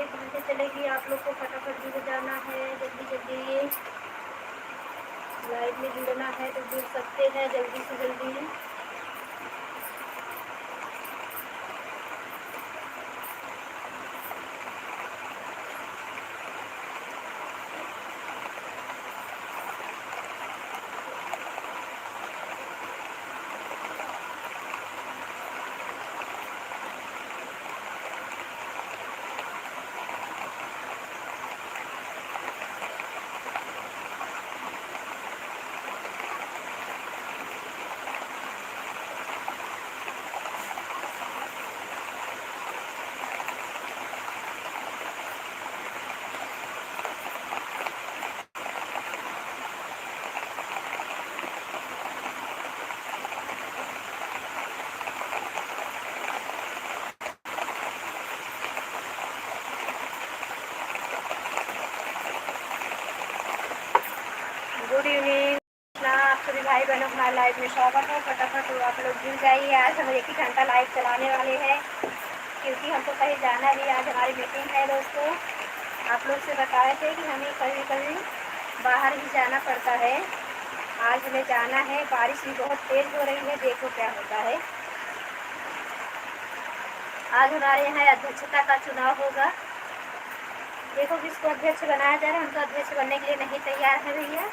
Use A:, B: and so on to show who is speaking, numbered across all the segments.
A: 1 घंटे चलेगी। आप लोग को फटाफट जुड़ जाना है, जल्दी जल्दी लाइव में जुड़ना है तो जुड़ सकते हैं जल्दी से जल्दी। Good evening. आप सभी भाई बहनों हमारे लाइव में स्वागत है। फटाफट आप लोग जुड़ जाइए। आज हम 1 ही घंटा लाइव चलाने वाले हैं क्योंकि हमको कहीं जाना भी, आज हमारी मीटिंग है दोस्तों। आप लोग से बताए थे कि हमें कभी कभी बाहर भी जाना पड़ता है। आज हमें जाना है, बारिश भी बहुत तेज़ हो रही है, देखो क्या होता है। आज हमारे यहाँ अध्यक्षता का चुनाव होगा। देखो किसको अध्यक्ष बनाया जा रहा है। हम तो अध्यक्ष बनने के लिए नहीं तैयार है भैया,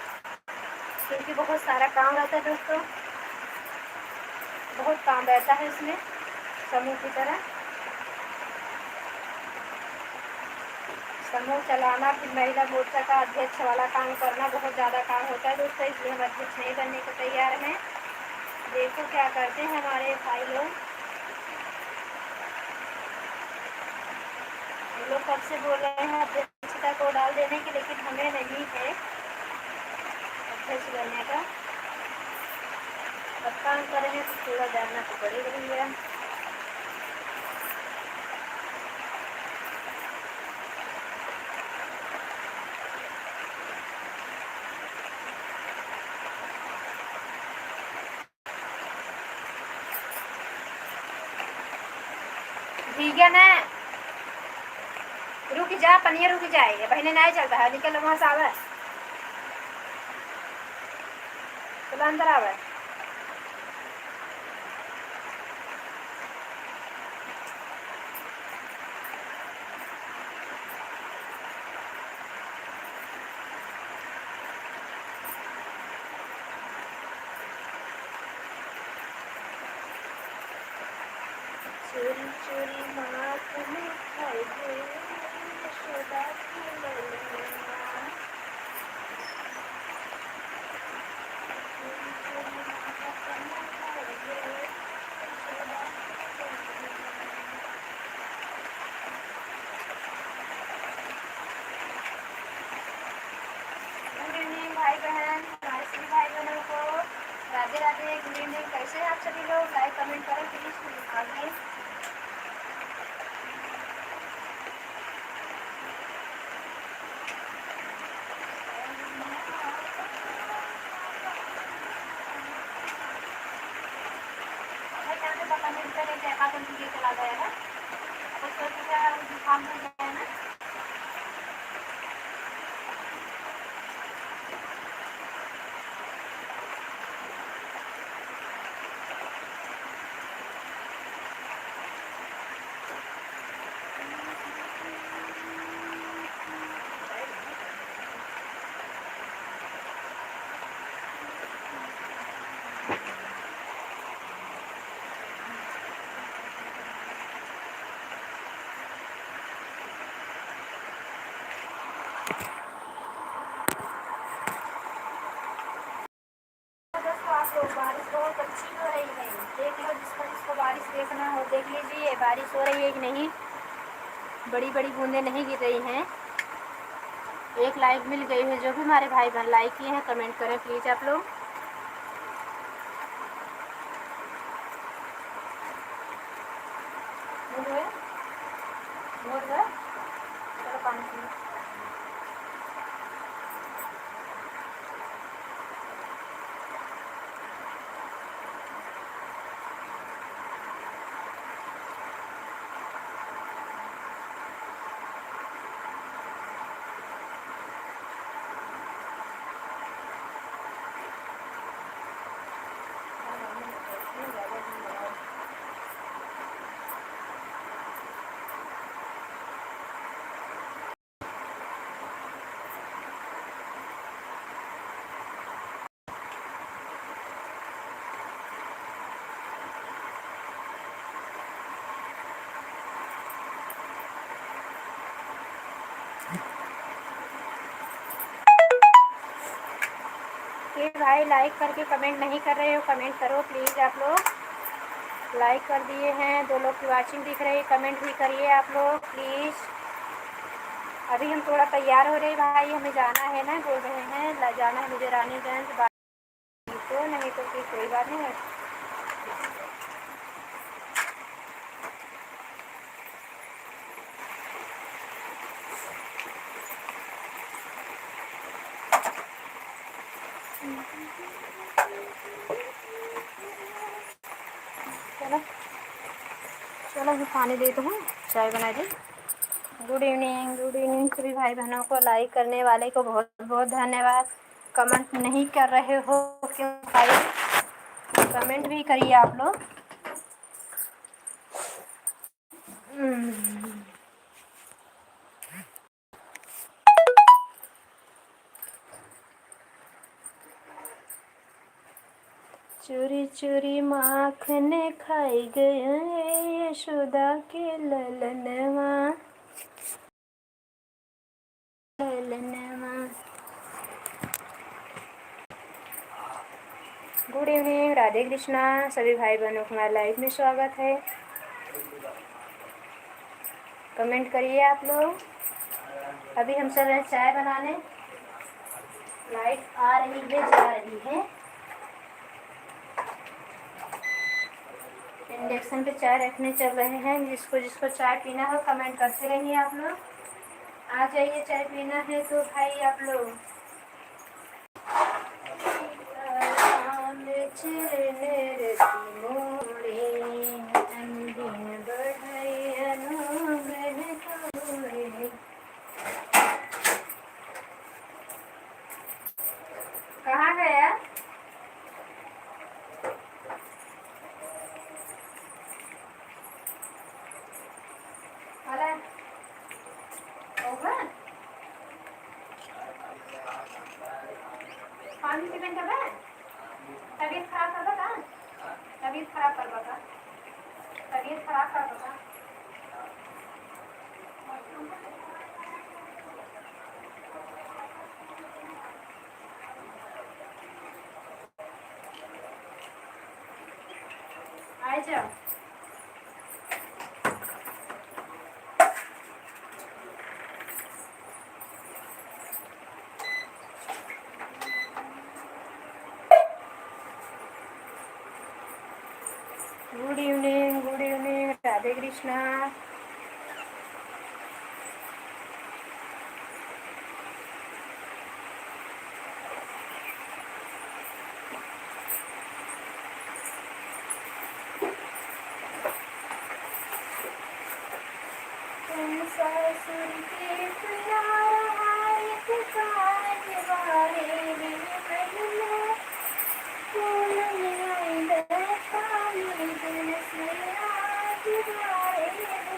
A: क्योंकि बहुत सारा काम रहता है दोस्तों, बहुत काम रहता है इसमें समूह की तरह। समूह चलाना, फिर महिला मोर्चा का अध्यक्ष वाला काम करना, बहुत ज़्यादा काम होता है दोस्तों, इसलिए हम अध्यक्ष नहीं बनने को तैयार हैं। देखो क्या करते हैं हमारे भाई लोग। हम लोग कब से बोल रहे हैं अध्यक्षता को डाल देने की, लेकिन हमें नहीं है अध्यक्ष बनने का। अब काम करेंगे तो थोड़ा जानना तो पड़ेगा भैया। ठीक है ना, रुक जा पनिया, रुक जाए बहने नहीं चलता है। निकल वहाँ से आवे, चलो अंदर आवे। चोरी चोरी माँ में खाए गए यशोदा की ललना। चोरी चोरी माँ में खाए गए यशोदा की ललना। गुड इवनिंग भाई बहन, हमारे सभी भाई बहनों को राधे राधे, गुड इवनिंग। कैसे हैं आप सभी लोग? लाइक कमेंट करें प्लीज आगे। चला गया है कुछ जुकाम हो गया है ना। बारिश बहुत अच्छी हो रही है, देख लो जिसको बारिश देखना हो देख लीजिए। बारिश हो रही है कि नहीं, बड़ी बड़ी बूंदें नहीं गिर रही हैं। एक लाइक मिल गई है। जो भी हमारे भाई बहन लाइक किए हैं कमेंट करें प्लीज़ आप लोग। चलो पानी पी। सभी भाई लाइक करके कमेंट नहीं कर रहे हो, कमेंट करो प्लीज़। आप लोग लाइक कर दिए हैं, 2 लोग की वाचिंग दिख रही है, कमेंट भी करिए आप लोग प्लीज़। अभी हम थोड़ा तैयार हो रहे भाई, हमें जाना है ना, बोल रहे हैं जाना है मुझे रानीगंज, तो नहीं तो फिर कोई बात नहीं है। चलो चलो मैं पानी देती हूँ, चाय बना दी। गुड इवनिंग सभी भाई बहनों को। लाइक करने वाले को बहुत बहुत धन्यवाद। कमेंट नहीं कर रहे हो क्यों भाई, कमेंट भी करिए आप लोग। चोरी चोरी माखन खाई गए यशोदा के ललनवा। गुड इवनिंग, राधे कृष्णा सभी भाई बहनों को हमारे लाइव में स्वागत है। कमेंट करिए आप लोग। अभी हम चल रहे हैं चाय बनाने, लाइट आ रही है जा रही है। इंडक्शन पे चाय रखने चल रहे हैं। जिसको जिसको चाय पीना हो कमेंट करते रहिए आप लोग। आ जाइए, चाय पीना है तो भाई आप लोग। कहाँ गया? पानी से बंद कर, तबीयत खराब कर बता, तबीयत खराब कर बता, तबीयत खराब कर बता। आ जाओ। Good evening Radhe Krishna. सासुर के प्यार काज बारे रे बहना, फूल आई दरसानी दिल से आज बारे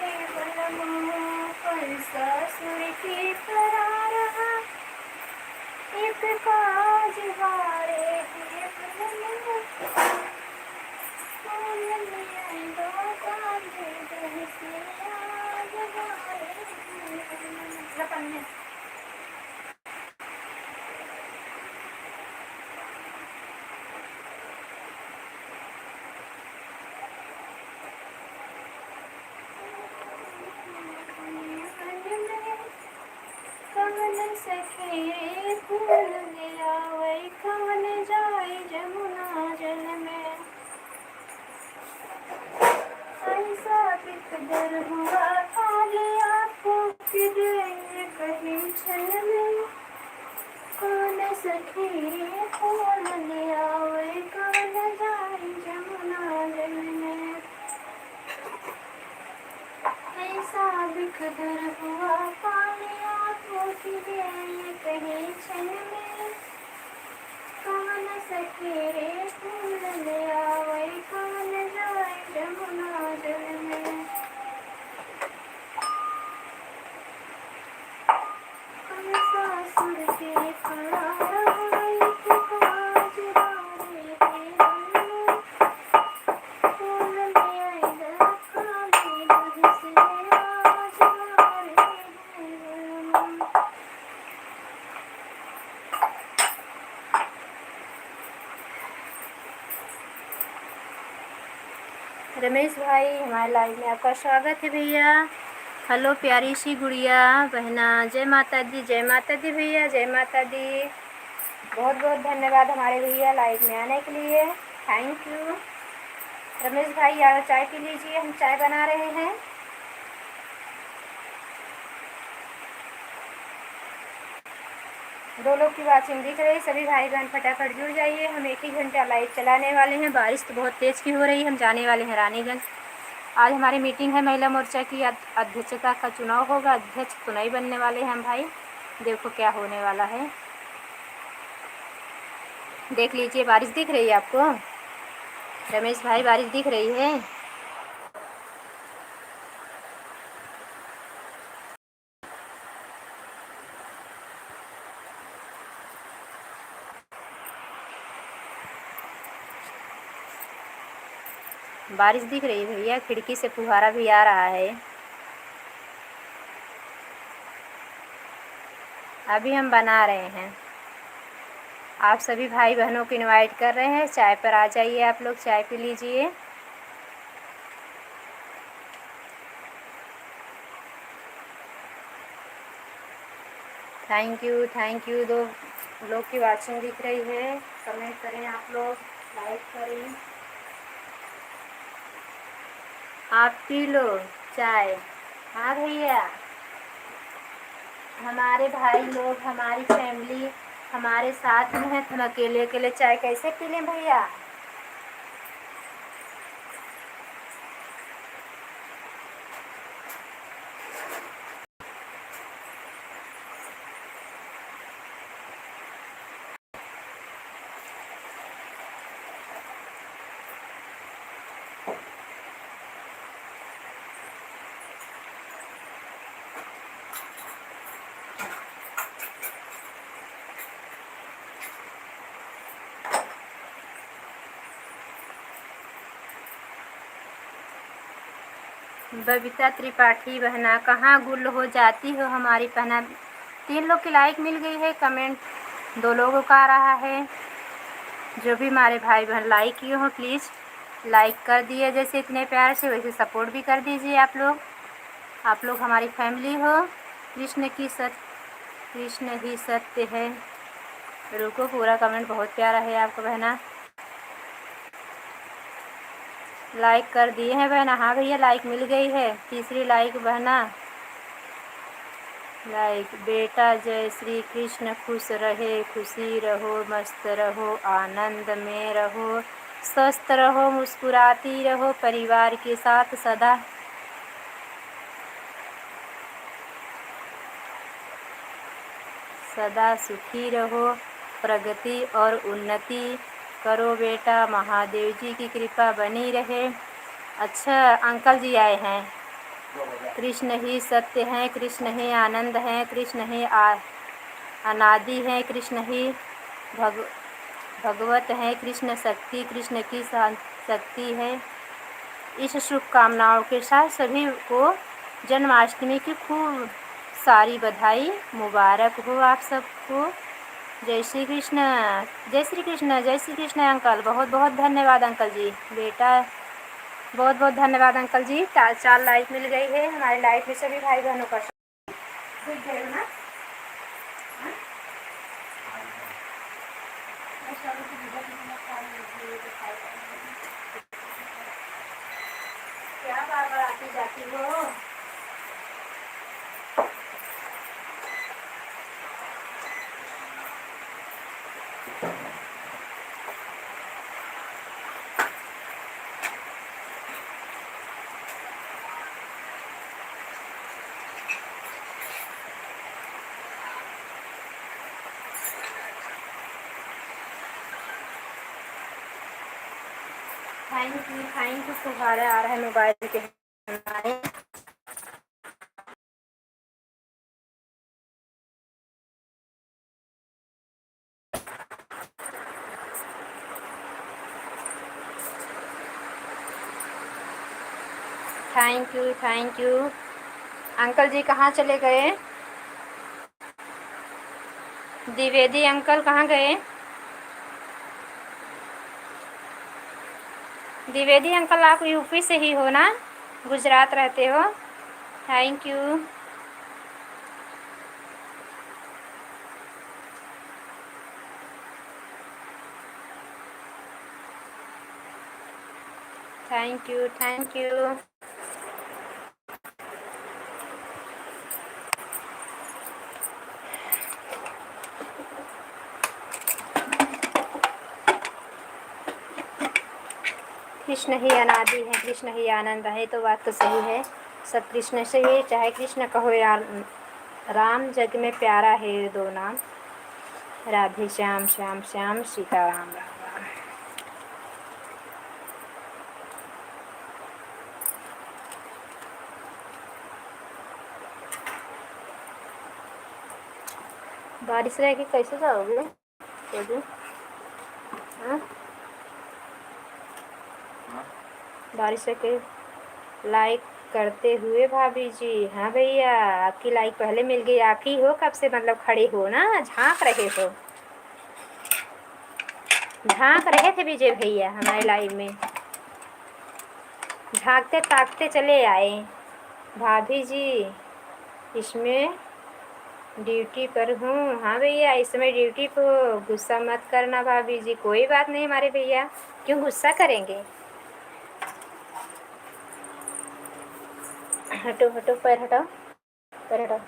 A: रे बनमा। पर सासुर के प्यार एक काज बारे रे बहना, फूल आई दरसानी दिल से आज बारे रे बनमा। कवन सखी रे फूल गया वही कवन जाए जमुना जल में। ऐसा किकदर हुआ आज आपको फिर कहीं छल में। कवन सखी रे फूल गया वही कवन जाए जमुना जल में। ऐसा बिखदर हुआ पानी आँखों की गए कहीं छल में। कवन सखी रे फूल ले आवै कवन जाए जमुना जल में। हम सासुर के खड़ा एक काज रमेश भाई, हमारे लाइव में आपका स्वागत है भैया। हेलो प्यारी सी गुड़िया बहना, जय माता दी, जय माता दी भैया, जय माता दी। बहुत बहुत धन्यवाद हमारे भैया लाइव में आने के लिए, थैंक यू। रमेश भाई यार चाय पी लीजिए, हम चाय बना रहे हैं। दो लोग की वाचिंग दिख रही, सभी भाई बहन फटाफट जुड़ जाइए। हम 1 ही घंटा लाइव चलाने वाले हैं। बारिश तो बहुत तेज़ की हो रही है। हम जाने वाले हैं रानीगंज। आज हमारी मीटिंग है, महिला मोर्चा की अध्यक्षता का चुनाव होगा। अध्यक्ष तो नहीं बनने वाले हैं हम भाई, देखो क्या होने वाला है। देख लीजिए, बारिश दिख रही है आपको रमेश भाई, बारिश दिख रही है। बारिश दिख रही है भैया, खिड़की से फुहारा भी आ रहा है। अभी हम बना रहे हैं। आप सभी भाई बहनों को इनवाइट कर रहे हैं, चाय पर आ जाइए, आप लोग चाय पी लीजिए। Thank you. दो लोग की वाचिंग दिख रही है, कमेंट करें आप लोग, लाइक करें। आप पी लो चाय। हाँ भैया, हमारे भाई लोग, हमारी फैमिली हमारे साथ में है, हम अकेले अकेले चाय कैसे पी लें भैया। बबीता त्रिपाठी बहना, कहाँ गुल हो जाती हो हमारी बहना। 3 लोग की लाइक मिल गई है, कमेंट 2 लोगों का आ रहा है। जो भी हमारे भाई बहन लाइक किए हो प्लीज़ लाइक कर दिए, जैसे इतने प्यार से वैसे सपोर्ट भी कर दीजिए आप लोग। आप लोग हमारी फैमिली हो। कृष्ण ही सत्य है। रुको, पूरा कमेंट बहुत प्यारा है आपको बहना। लाइक कर दिए हैं बहना। हाँ भैया, लाइक मिल गई है, तीसरी लाइक बहना। लाइक, बेटा जय श्री कृष्ण, खुश रहे, खुशी रहो, मस्त रहो, आनंद में रहो, स्वस्थ रहो, मुस्कुराती रहो, परिवार के साथ सदा सुखी रहो, प्रगति और उन्नति करो बेटा, महादेव जी की कृपा बनी रहे। अच्छा, अंकल जी आए हैं। कृष्ण ही सत्य हैं, कृष्ण ही आनंद हैं, कृष्ण ही अनादि हैं, कृष्ण ही भगवत हैं, कृष्ण शक्ति, कृष्ण की शक्ति है। इस शुभकामनाओं के साथ सभी को जन्माष्टमी की खूब सारी बधाई मुबारक हो आप सबको। जय श्री कृष्ण, जय श्री कृष्ण, जय श्री कृष्ण अंकल। बहुत बहुत धन्यवाद अंकल जी बेटा, बहुत बहुत धन्यवाद अंकल जी। 4 लाइक मिल गई है हमारे लाइफ में सभी भाई बहनों का। ना क्या बाबा आती जाती हो। Thank you. फुहारे आ रहा है मोबाइल के हमारे। Thank you. अंकल जी कहाँ चले गए? द्विवेदी अंकल कहाँ गए? द्विवेदी अंकल, आप यूपी से ही हो ना? गुजरात रहते हो? Thank you. Thank you, thank you. Krishna ही अनादि है, कृष्ण ही आनंद है, तो बात तो सही है। सब कृष्ण से ही, चाहे कृष्ण कहो या राम, जग में प्यारा है दो नाम, राधे श्याम श्याम श्याम, सीता राम राम राम। बारिश रहेगी कैसे जाओगे? हाँ, बारिश के लाइक करते हुए भाभी जी। हाँ भैया, आपकी लाइक पहले मिल गई। आप ही हो कब से मतलब खड़े हो ना, झांक रहे हो, झांक रहे थे विजय भैया हमारे लाइव में, झांकते ताकते चले आए। भाभी जी इसमें ड्यूटी पर हूँ। हाँ भैया, इस समय ड्यूटी पे हो, गुस्सा मत करना भाभी जी। कोई बात नहीं हमारे भैया, क्यों गुस्सा करेंगे। हटो हटो, पैर हटाओ, पैर हटाओ।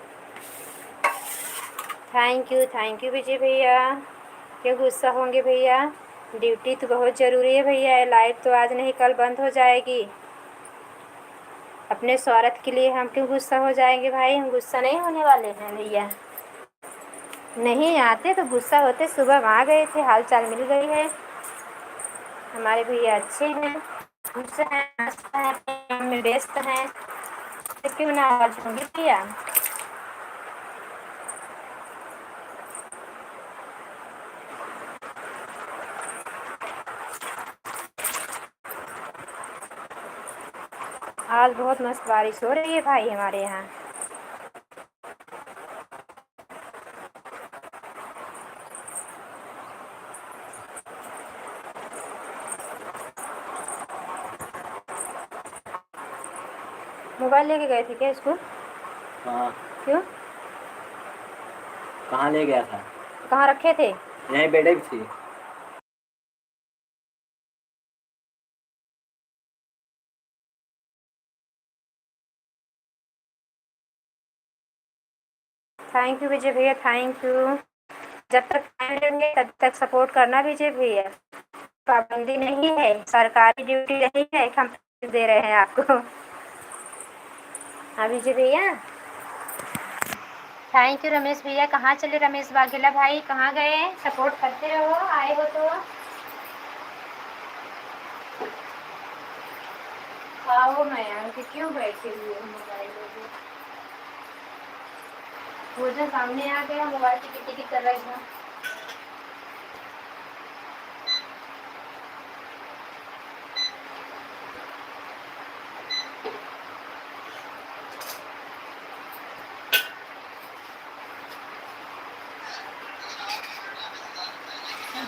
A: थैंक यू विजय भैया। क्यों गुस्सा होंगे भैया, ड्यूटी तो बहुत ज़रूरी है भैया। लाइव तो आज नहीं कल बंद हो जाएगी। अपने स्वार्थ के लिए हम क्यों गुस्सा हो जाएंगे भाई, हम गुस्सा नहीं होने वाले हैं भैया। नहीं आते तो गुस्सा होते, सुबह आ गए थे, हाल चाल मिल गई है। हमारे भैया अच्छे हैं, खुश हैं, मस्त हैं, अपने काम में व्यस्त हैं, तो क्यों ना आवाज होंगी भैया। आज बहुत मस्त बारिश हो रही है भाई हमारे यहाँ। मोबाइल लेके गए थे क्या स्कूल?
B: हाँ।
A: क्यों?
B: कहाँ ले गया था?
A: कहाँ रखे थे?
B: यहीं बेडे भी थी।
A: थैंक यू विजय भैया, थैंक यू। जब तक टाइम देंगे तब तक सपोर्ट करना विजय भैया। पाबंदी नहीं है, सरकारी ड्यूटी नहीं है, हम दे रहे हैं आपको। हाँ विजय भैया, थैंक यू। रमेश भैया कहाँ चले? रमेश वाघेला भाई कहाँ गए? सपोर्ट करते रहो, आए हो तो। आओ मैं क्यों बैठे हुए मोबाइल में, वो जो सामने आ गया मोबाइल की टिकी कर रही हूँ।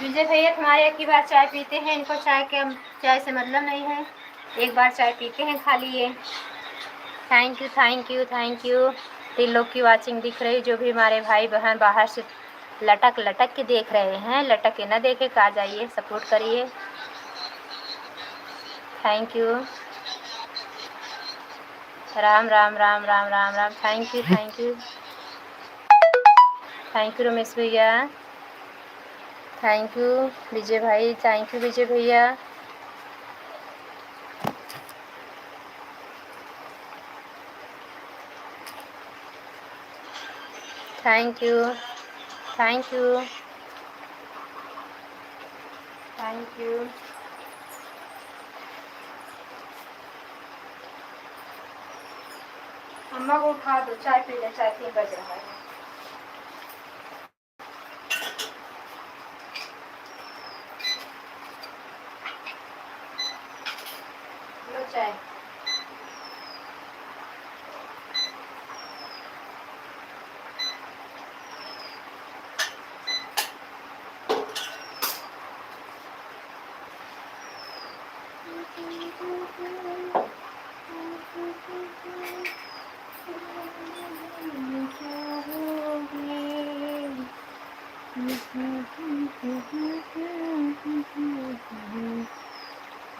A: विजय भैया तुम्हारे एक ही बार चाय पीते हैं, इनको चाय से मतलब नहीं है, एक बार चाय पीते हैं खाली ये। Thank you, thank you, thank you. 3 लोग की वाचिंग दिख रही, जो भी हमारे भाई बहन बाहर से लटक लटक के देख रहे हैं, लटक के ना देखे, आ जाइए सपोर्ट करिए। Thank you. Ram Ram Ram Ram Ram Ram. Thank you, thank you, thank you Ramesh भैया, थैंक यू विजय भाई, थैंक यू विजय भैया। Thank you, thank you, thank you. अम्मा को उठा दो, चाय पी ले, चाय 3 बज रहा है। लो चाय।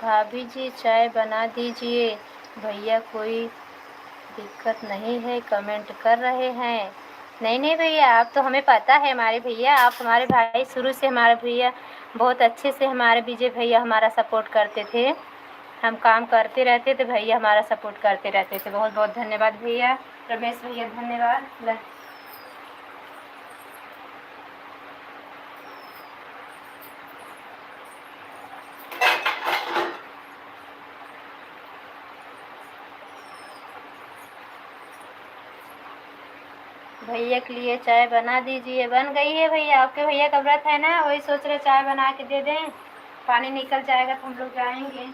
A: भाभी जी चाय बना दीजिए, भैया कोई दिक्कत नहीं है कमेंट कर रहे हैं। नहीं नहीं भैया, आप तो हमें पता है हमारे भैया, आप हमारे भाई, शुरू से हमारे भैया बहुत अच्छे से हमारे विजय भैया हमारा सपोर्ट करते थे। हम काम करते रहते थे, भैया हमारा सपोर्ट करते रहते थे। बहुत बहुत धन्यवाद भैया। रमेश भैया धन्यवाद। भैया के लिए चाय बना दीजिए। बन गई है भैया, आपके भैया का व्रत है ना, वही सोच रहे चाय बना के दे दें, पानी निकल जाएगा तो हम लोग जाएंगे।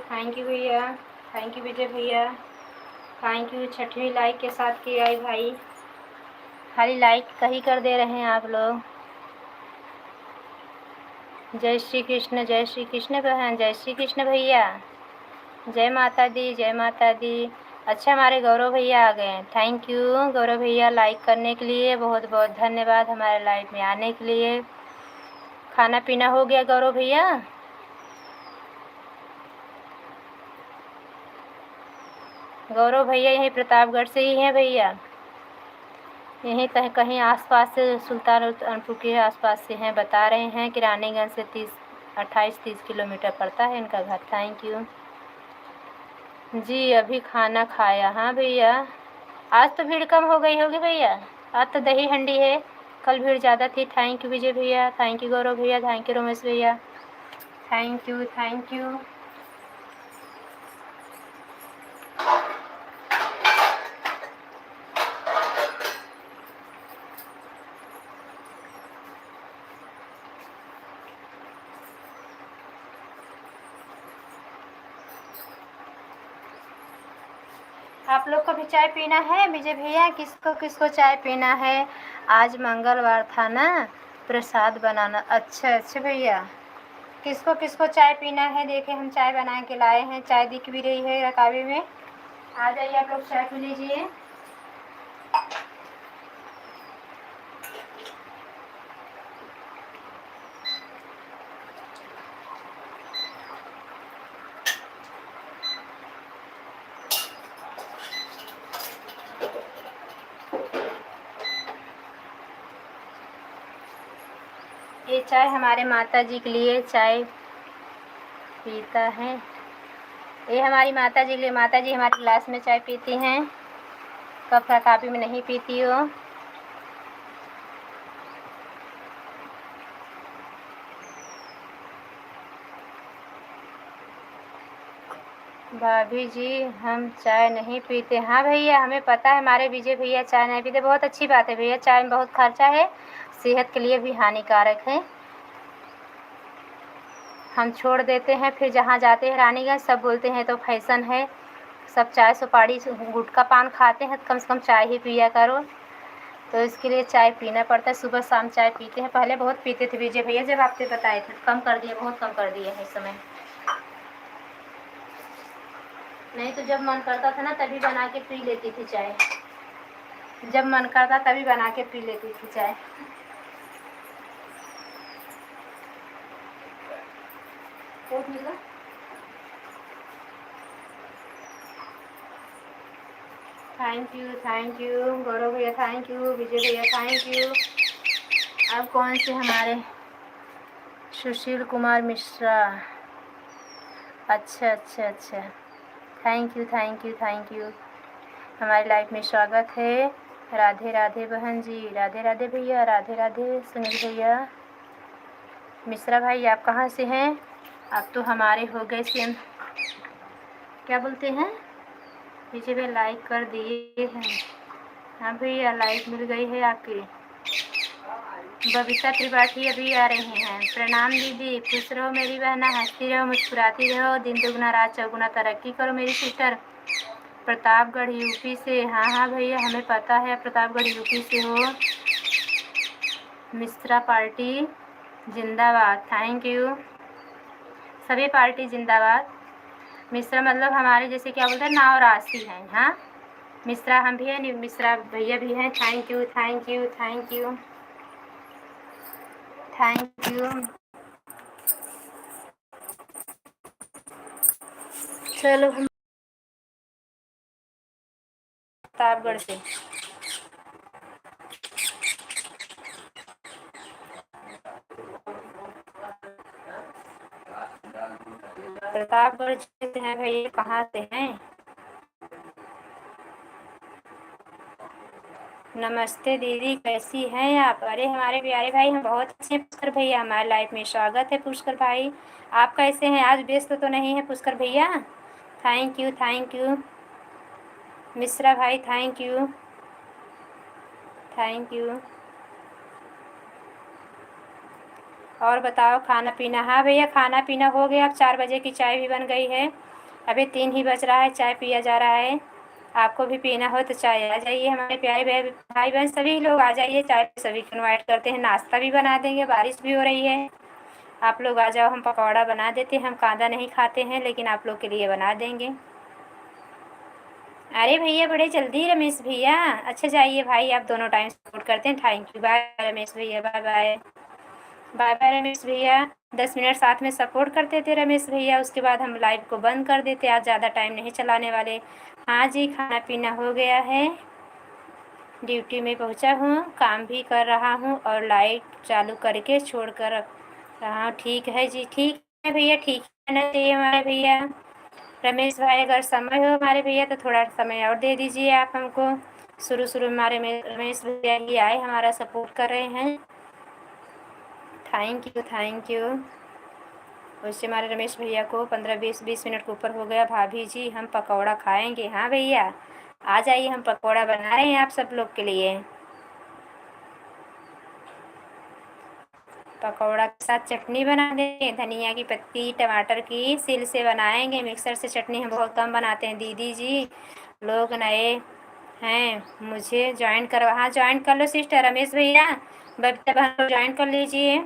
A: थैंक यू भैया, थैंक यू विजय भैया, थैंक यू। 6वीं लाइक के साथ किया है भाई, खाली लाइक कहीं कर दे रहे हैं आप लोग। जय श्री कृष्ण बहन, जय श्री कृष्ण भैया, जय माता दी, जय माता दी। अच्छा हमारे गौरव भैया आ गए हैं, थैंक यू गौरव भैया लाइक करने के लिए, बहुत बहुत धन्यवाद हमारे लाइव में आने के लिए। खाना पीना हो गया गौरव भैया? गौरव भैया यहीं प्रतापगढ़ से ही हैं भैया, यहीं कहीं कहीं आसपास से, सुल्तानपुर के आसपास से हैं, बता रहे हैं कि रानीगंज से 28-30 किलोमीटर पड़ता है इनका घर। थैंक यू जी। अभी खाना खाया। हाँ भैया, आज तो भीड़ कम हो गई होगी भैया, आज तो दही हंडी है, कल भीड़ ज़्यादा थी। थैंक यू विजय भैया, थैंक यू गौरव भैया, थैंक यू रमेश भैया, थैंक यू थैंक यू। आप लोग को भी चाय पीना है विजय भैया? किसको किसको चाय पीना है? आज मंगलवार था ना, प्रसाद बनाना। अच्छा अच्छा भैया, किसको किसको चाय पीना है? देखे हम चाय बना के लाए हैं, चाय दिख भी रही है रकाबे में। आ जाइए आप लोग, चाय पी लीजिए। ये चाय हमारे माता जी के लिए चाय पीता है, ये हमारी माता जी के लिए। माता जी हमारे गिलास में चाय पीती हैं, कप रकाबी में नहीं पीती हो। भाभी जी हम चाय नहीं पीते। हाँ भैया, हमें पता है हमारे विजय भैया चाय नहीं पीते। बहुत अच्छी बात है भैया, चाय में बहुत खर्चा है, सेहत के लिए भी हानिकारक है। हम छोड़ देते हैं, फिर जहाँ जाते हैं रानीगंज सब बोलते हैं तो फैशन है, सब चाय सुपारी गुटखा पान खाते हैं, कम से कम चाय ही पिया करो। तो इसके लिए चाय पीना पड़ता है, सुबह शाम चाय पीते हैं। पहले बहुत पीते थे विजय भैया, जब आपने बताए थे, कम कर दिया, बहुत कम कर दिया है इस समय। नहीं तो जब मन करता था ना तभी बना के पी लेती थी चाय। जब मन करता तभी बना के पी लेती थी चाय। थैंक यू गौरव भैया, थैंक यू विजय भैया, थैंक यू। अब कौन से हमारे सुशील कुमार मिश्रा, अच्छा अच्छा अच्छा, thank you thank you thank you. हमारी लाइफ में स्वागत है। राधे राधे बहन जी, राधे राधे भैया, राधे राधे सुनील भैया। मिश्रा भाई आप कहाँ से हैं? आप तो हमारे हो गए सेम, क्या बोलते हैं, पीछे भी लाइक कर दिए हैं। हाँ भैया लाइक मिल गई है आपकी। बबीता त्रिपाठी अभी आ रहे हैं। प्रणाम दीदी, खुश रहो मेरी बहना, हंसती रहो मुस्कुराती रहो, दिन दुगना रात चौगुना तरक्की करो मेरी सिस्टर। प्रतापगढ़ यूपी से, हाँ हाँ भैया हमें पता है प्रतापगढ़ यूपी से हो। मिश्रा पार्टी जिंदाबाद, थैंक यू। सभी पार्टी जिंदाबाद। मिश्रा मतलब हमारे जैसे क्या बोलते हैं नाव राशि हैं। हाँ मिश्रा हम भी हैं, मिश्रा भैया भी हैं। Thank you thank you thank you thank you. चलो हम प्रतापगढ़ से, प्रतापगढ़ से हैं भैया, कहाँ से हैं? नमस्ते दीदी, कैसी हैं आप? अरे हमारे प्यारे भाई हम बहुत अच्छे हैं पुष्कर भैया, हमारे लाइफ में स्वागत है पुष्कर भाई। आप कैसे हैं? आज व्यस्त तो नहीं है पुष्कर भैया? Thank you thank you. Mishra भाई थैंक यू थैंक यू। और बताओ खाना पीना? हाँ भैया खाना पीना हो गया, अब 4 बजे की चाय भी बन गई है, अभी 3 ही बज रहा है, चाय पिया जा रहा है। आपको भी पीना हो तो चाय आ जाइए, हमारे प्यारे भाई बहन सभी लोग आ जाइए, चाय सभी को इनवाइट करते हैं, नाश्ता भी बना देंगे, बारिश भी हो रही है। आप लोग आ जाओ, हम पकौड़ा बना देते हैं, हम कांदा नहीं खाते हैं लेकिन आप लोग के लिए बना देंगे। अरे भैया बड़े जल्दी रमेश भैया, अच्छा जाइए भाई, आप दोनों टाइम सपोर्ट करते हैं, थैंक यू। बाय रमेश भैया, bye bye bye bye Ramesh भैया। 10 मिनट साथ में सपोर्ट करते थे रमेश भैया, उसके बाद हम लाइव को बंद कर देते, आज ज़्यादा टाइम नहीं चलाने वाले। हाँ जी खाना पीना हो गया है, ड्यूटी में पहुंचा हूँ, काम भी कर रहा हूँ और लाइट चालू करके छोड़ कर रहा हूँ। ठीक है जी, ठीक है भैया, ठीक है ना चाहिए हमारे भैया। रमेश भाई अगर समय हो हमारे भैया तो थोड़ा समय और दे दीजिए आप हमको। शुरू शुरू में हमारे में रमेश भैया ही आए, हमारा सपोर्ट कर रहे हैं, थैंक यू थैंक यू। वैसे हमारे रमेश भैया को 15-20 मिनट के ऊपर हो गया। भाभी जी हम पकौड़ा खाएंगे? हाँ भैया आ जाइए, हम पकौड़ा बना रहे हैं आप सब लोग के लिए। पकौड़ा के साथ चटनी बना देंगे, धनिया की पत्ती टमाटर की सिल से बनाएंगे, मिक्सर से चटनी हम बहुत कम बनाते हैं दीदी जी, लोग नए हैं, मुझे ज्वाइन करवा, हाँ ज्वाइन कर लो सिस्टर। रमेश भैया बबीता बहन को ज्वाइन कर लीजिए,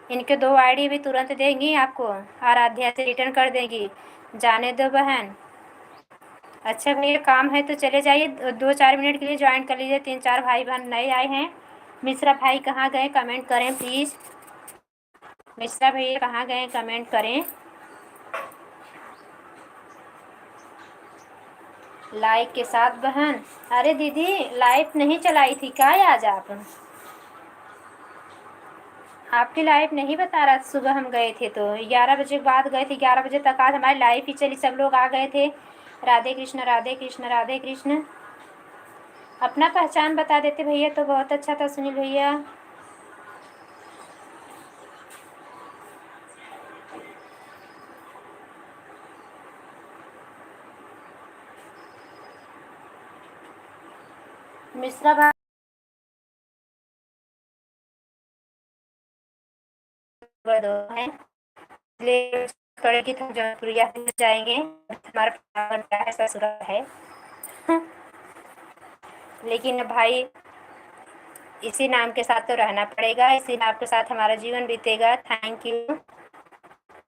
A: इनके 2 आईडी भी तुरंत देंगी आपको, आराध्या से रिटर्न कर देंगी, जाने दो बहन। अच्छा भैया काम है तो चले जाइए, 2-4 मिनट के लिए ज्वाइन कर लीजिए, 3-4 भाई बहन नए आए हैं। मिश्रा भाई कहाँ गए कमेंट करें प्लीज़, मिश्रा भैया कहाँ गए कमेंट करें। लाइक के साथ बहन, अरे दीदी लाइव नहीं चलाई थी क्या आज आप? आपकी लाइव नहीं बता रहा, सुबह हम गए थे तो 11 बजे के बाद गए थे, 11 बजे तक आज हमारी लाइव ही चली, सब लोग आ गए थे। राधे कृष्ण राधे कृष्ण राधे कृष्ण। अपना पहचान बता देते भैया तो बहुत अच्छा था सुनील भैया। मिश्रा भाई है की थक जौनपुरिया जाएंगे, हमारा है ससुराल है लेकिन भाई इसी नाम के साथ तो रहना पड़ेगा, इसी नाम के साथ हमारा जीवन बीतेगा। Thank you.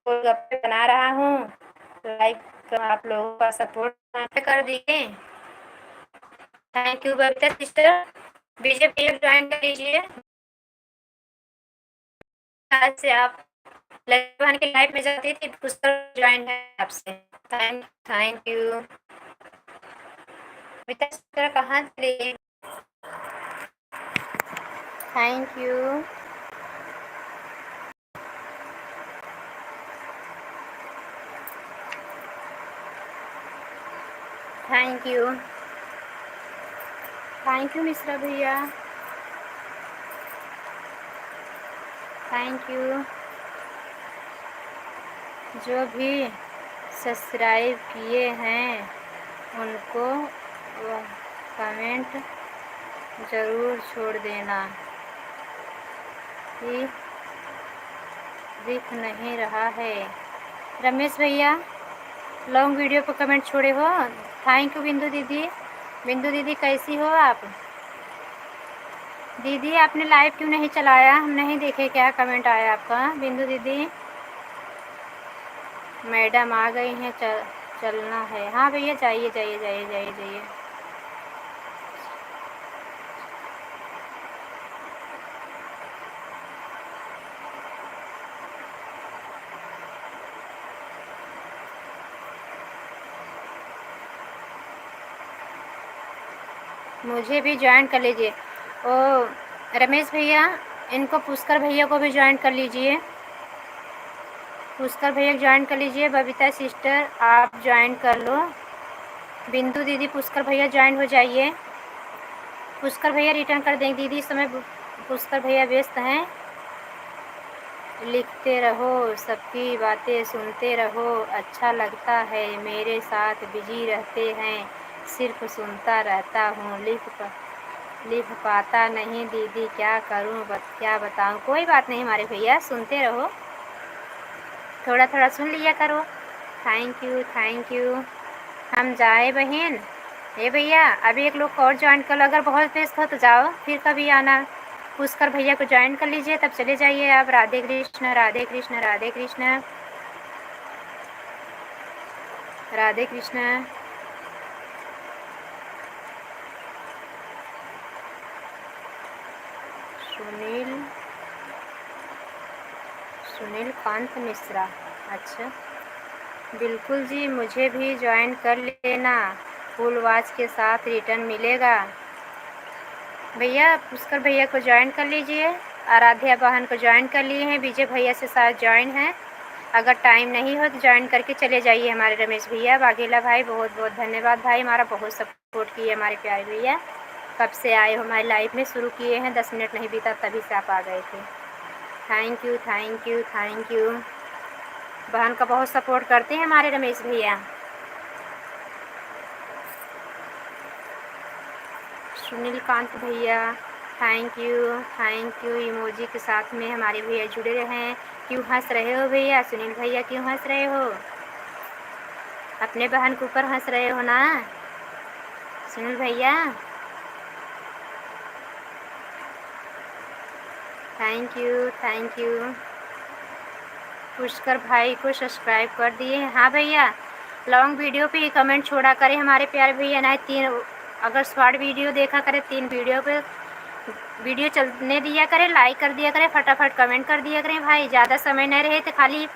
A: गप्पे बना रहा हूँ, लाइव तो आप लोगों का सपोर्ट कर दिए। Thank you Babita sister. BJP join कर लीजिए। आज से आप लक्ष्मण की लाइफ में जाती थी, पुस्तक ज्वाइन है आपसे। Thank you Babita sister. कहाँ चले? Thank you. Thank you. Thank you Mishra भैया। Thank you. जो भी सब्सक्राइब किए हैं उनको कमेंट ज़रूर छोड़ देना कि दिख नहीं रहा है। रमेश भैया लॉन्ग वीडियो पर कमेंट छोड़े हो। थैंक यू बिंदु दीदी। बिंदु दीदी कैसी हो आप? दीदी आपने लाइव क्यों नहीं चलाया? हम नहीं देखे क्या कमेंट आया आपका। बिंदु दीदी मैडम आ गई हैं, चलना है। हाँ भैया जाइए जाइए जाइए जाइए जाइए। मुझे भी ज्वाइन कर लीजिए। ओ रमेश भैया इनको पुष्कर भैया को भी ज्वाइन कर लीजिए। पुष्कर भैया ज्वाइन कर लीजिए। बबीता सिस्टर आप ज्वाइन कर लो। बिंदु दीदी पुष्कर भैया ज्वाइन हो जाइए। पुष्कर भैया रिटर्न कर देंगे दीदी। इस समय पुष्कर भैया व्यस्त हैं। लिखते रहो, सबकी बातें सुनते रहो, अच्छा लगता है। मेरे साथ बिजी रहते हैं, सिर्फ सुनता रहता हूँ, लिख पाता नहीं दीदी, क्या करूँ क्या बताऊँ। कोई बात नहीं हमारे भैया, सुनते रहो, थोड़ा थोड़ा सुन लिया करो। Thank you thank you. हम जाए बहन? ये भैया अभी एक लोग और ज्वाइन कर लो। अगर बहुत व्यस्त हो तो जाओ, फिर कभी आना। पुष्कर भैया को ज्वाइन कर लीजिए, तब चले जाइए आप। राधे कृष्ण राधे कृष्ण राधे कृष्ण राधे कृष्ण। सुनील कांत मिश्रा, अच्छा बिल्कुल जी, मुझे भी ज्वाइन कर लेना। फुल वॉच के साथ रिटर्न मिलेगा। भैया पुष्कर भैया को ज्वाइन कर लीजिए। आराध्या बहन को ज्वाइन कर लिए हैं। विजय भैया से साथ ज्वाइन हैं। अगर टाइम नहीं हो तो ज्वाइन करके चले जाइए। हमारे रमेश भैया, वाघेला भाई बहुत बहुत धन्यवाद भाई, हमारा बहुत सपोर्ट किए हमारे प्यारे भैया। कब से आए हो हमारी लाइफ में? शुरू किए हैं 10 मिनट नहीं बीता तभी से आप आ गए थे। Thank you thank you thank you. बहन का बहुत सपोर्ट करते हैं हमारे रमेश भैया। सुनील कांत भैया थैंक यू। इमोजी के साथ में हमारे भैया जुड़े रहें। क्यों हंस रहे हो भैया? सुनील भैया क्यों हंस रहे हो? अपने बहन के ऊपर हंस रहे हो ना सुनील भैया? Thank you. पुष्कर भाई को सब्सक्राइब कर दिए। हाँ भैया लॉन्ग वीडियो पे कमेंट छोड़ा करें हमारे प्यारे भैया ना। 3 अगर शॉर्ट वीडियो देखा करें, 3 वीडियो पे वीडियो चलने दिया करें, लाइक कर दिया करें, फटाफट कमेंट कर दिया करें भाई। ज़्यादा समय नहीं रहे तो खाली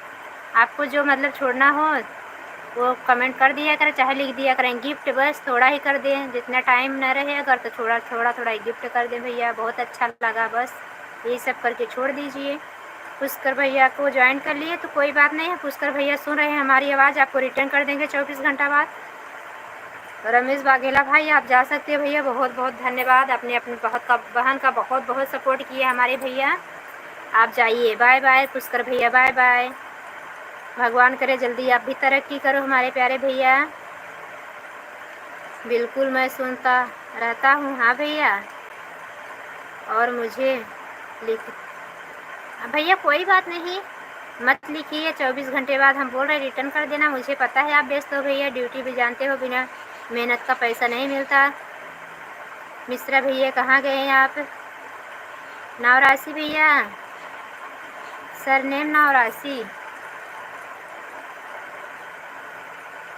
A: आपको जो मतलब छोड़ना हो वो कमेंट कर दिया करें, चाहे लिख दिया करें गिफ्ट, बस थोड़ा ही कर दें। जितना टाइम न रहे अगर तो थोड़ा ही गिफ्ट कर दें भैया, बहुत अच्छा लगा। बस ये सब करके छोड़ दीजिए। पुष्कर भैया को ज्वाइन कर लिए तो कोई बात नहीं है। पुष्कर भैया सुन रहे हैं हमारी आवाज़, आपको रिटर्न कर देंगे 24 घंटा बाद। रमेश वाघेला भाई आप जा सकते हो भैया, बहुत बहुत धन्यवाद। अपनी बहन का बहुत बहुत सपोर्ट किया हमारे भैया। आप जाइए। बाय बाय पुष्कर भैया, बाय बाय। भगवान करे जल्दी आप भी तरक्की करो हमारे प्यारे भैया। बिल्कुल मैं सुनता रहता हूँ। हाँ भैया, और मुझे लिख भैया कोई बात नहीं, मत लिखिए। 24 घंटे बाद हम बोल रहे रिटर्न कर देना। मुझे पता है आप व्यस्त हो भैया, ड्यूटी भी जानते हो, बिना मेहनत का पैसा नहीं मिलता। मिश्रा भैया कहाँ गए हैं आप? नवराशि भैया, सरनेम नवराशि।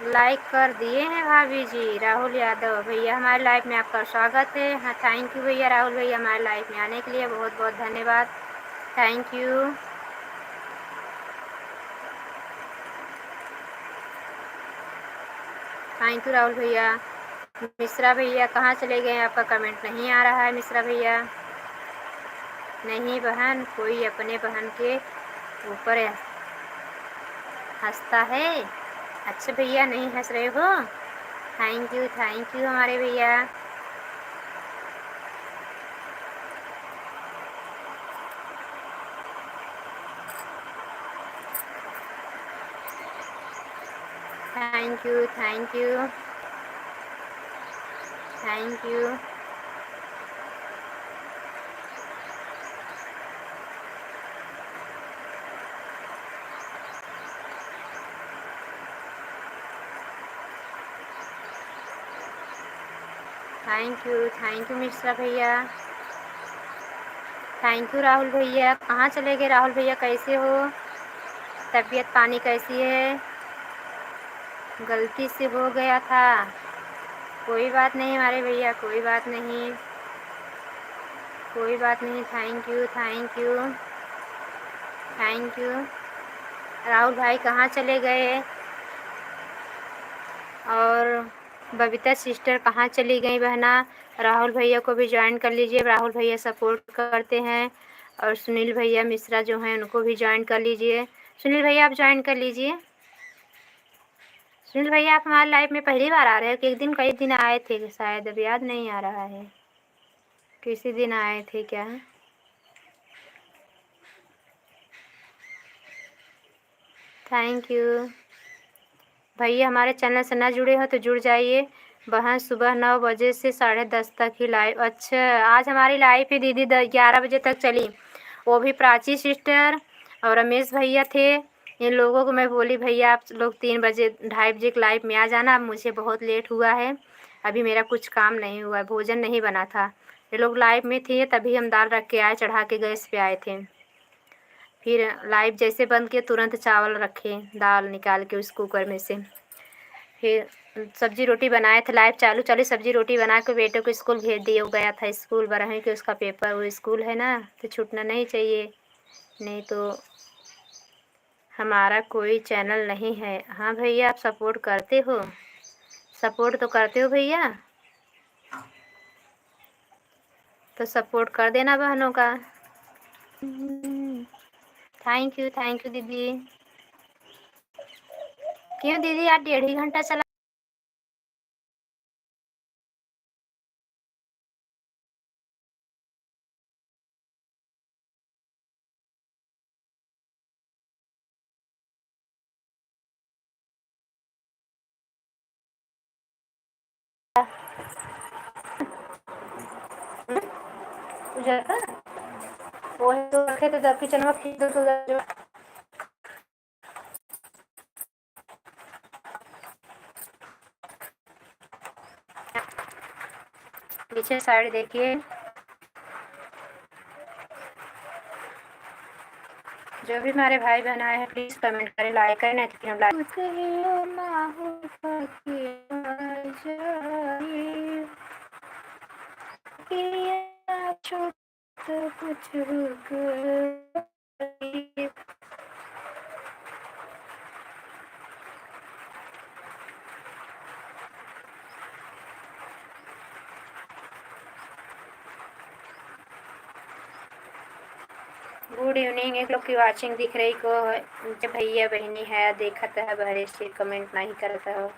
A: लाइक कर दिए हैं भाभी जी। राहुल यादव भैया हमारे लाइव में आपका स्वागत है। हाँ थैंक यू भैया। राहुल भैया हमारे लाइव में आने के लिए बहुत बहुत धन्यवाद। Thank you. Thank you Rahul भैया। मिश्रा भैया कहाँ चले गए? आपका कमेंट नहीं आ रहा है मिश्रा भैया। नहीं बहन, कोई अपने बहन के ऊपर हंसता है। अच्छा भैया नहीं हंस रहे हो? थैंक यू हमारे भैया। Thank you thank you thank you. Thank you Mishra भैया। थैंक यू राहुल भैया। कहाँ चले गए राहुल भैया? कैसे हो? तबीयत पानी कैसी है? गलती से हो गया था, कोई बात नहीं हमारे भैया, कोई बात नहीं, कोई बात नहीं। Thank you thank you thank you. Rahul भाई कहाँ चले गए? और बबीता सिस्टर कहाँ चली गई बहना? राहुल भैया को भी ज्वाइन कर लीजिए। राहुल भैया सपोर्ट करते हैं। और सुनील भैया मिश्रा जो हैं उनको भी ज्वाइन कर लीजिए। सुनील भैया आप ज्वाइन कर लीजिए। सुनील भैया आप हमारे लाइफ में पहली बार आ रहे हो कि एक दिन कई दिन आए थे शायद? अब याद नहीं आ रहा है किसी दिन आए थे क्या? थैंक यू भैया। हमारे चैनल से ना जुड़े हो तो जुड़ जाइए। बहन सुबह 9 बजे से 10:30 तक ही लाइव। अच्छा आज हमारी लाइव ही दीदी 11 बजे तक चली। वो भी प्राची सिस्टर और रमेश भैया थे। इन लोगों को मैं बोली भैया आप लोग 3 बजे 2:30 बजे लाइव में आ जाना। मुझे बहुत लेट हुआ है, अभी मेरा कुछ काम नहीं हुआ, भोजन नहीं बना था। ये लोग लाइव में थे तभी हम दाल रख के आए, चढ़ा के गैस पे आए थे। फिर लाइव जैसे बंद किए तुरंत चावल रखे, दाल निकाल के उस कुकर में से। फिर सब्जी रोटी बनाए थे, लाइव चालू चालू सब्जी रोटी बना के बेटे को स्कूल भेज दिए। वो गया था स्कूल, बरहई के उसका पेपर, वो स्कूल है ना तो छूटना नहीं चाहिए, नहीं तो हमारा कोई चैनल नहीं है। हाँ भैया आप सपोर्ट करते हो? सपोर्ट तो करते हो भैया, तो सपोर्ट कर देना बहनों का। थैंक यू दीदी। क्यों दीदी आज 1.5 घंटा चला? वो तो रखे तो किचन में खींच दो तो पीछे साइड देखिए। जो भी हमारे भाई बहन आए हैं प्लीज़ कमेंट करें, लाइक करें, नहीं तो फिर हम लाइक गुड इवनिंग। एक लोग की वाचिंग दिख रही को जब भैया बहनी है देखत है बहरे से कमेंट नहीं करता हो।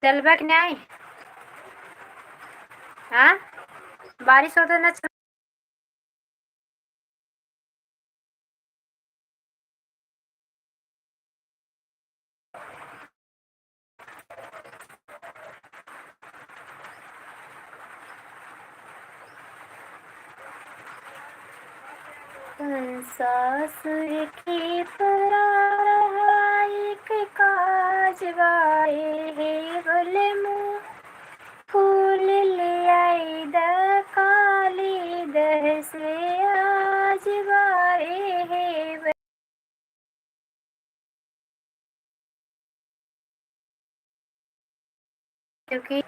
A: चलबा कि नहीं? हाँ बारिश हो तो ना सासुर की पराई के काज बाए हे बोले मुँह फूल ले आई द काली दह से आज बाए हे क्योंकि